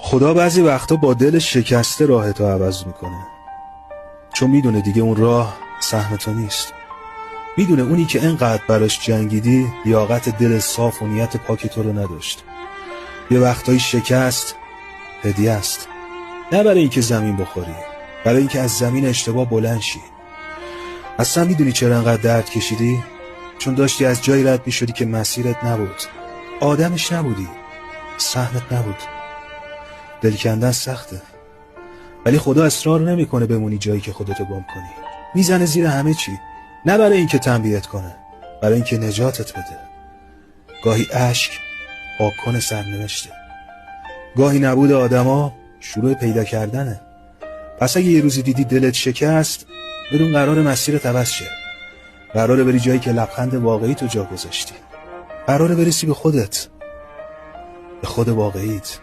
خدا بعضی وقتا با دل شکسته راه تو عوض میکنه، چون میدونه دیگه اون راه سهم تو نیست. میدونه اونی که انقدر براش جنگیدی لیاقت دل صاف و نیت پاک تو رو نداشت. یه وقتایی شکست هدیه است، نه برای اینکه زمین بخوری، برای اینکه از زمین اشتباه بلند شی. اصلا میدونی چرا انقدر درد کشیدی؟ چون داشتی از جایی رد میشدی که مسیرت نبود، آدمش نبودی، سهمت نبود. دل کندن سخته، ولی خدا اصرار نمیکنه بمونی جایی که خودتو گم کنی. میزنه زیر همه چی، نه برای اینکه تنبیهت کنه، برای اینکه نجاتت بده. گاهی اشک پاک‌کن سرنوشته، گاهی نبود آدما شروع پیدا کردنه. پس اگه یه روزی دیدی دلت شکست، بدون قرار مسیرت عوض شه. قراره بری جایی که لبخند واقعی تو جا گذاشتی. قراره برسی به خودت، به خود واقعیت.